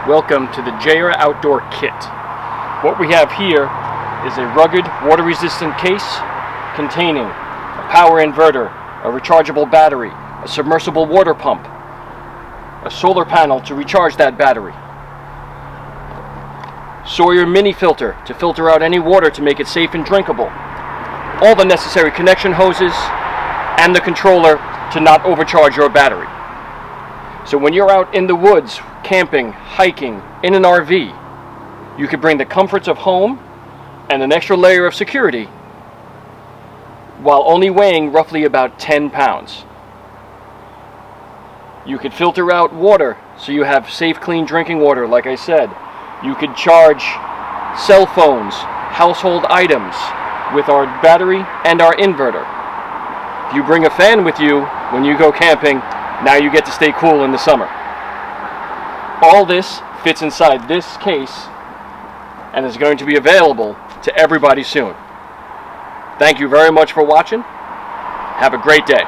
Welcome to the JAER Outdoor Kit. What we have here is a rugged, water-resistant case containing a power inverter, a rechargeable battery, a submersible water pump, a solar panel to recharge that battery, JAER mini filter to filter out any water to make it safe and drinkable, all the necessary connection hoses, and the controller to not overcharge your battery. So when you're out in the woods, camping, hiking, in an RV, you could bring the comforts of home and an extra layer of security while only weighing roughly about 10 pounds. You could filter out water so you have safe, clean drinking water, like I said. You could charge cell phones, household items with our battery and our inverter. If you bring a fan with you when you go camping, now you get to stay cool in the summer. All this fits inside this case and is going to be available to everybody soon. Thank you very much for watching. Have a great day.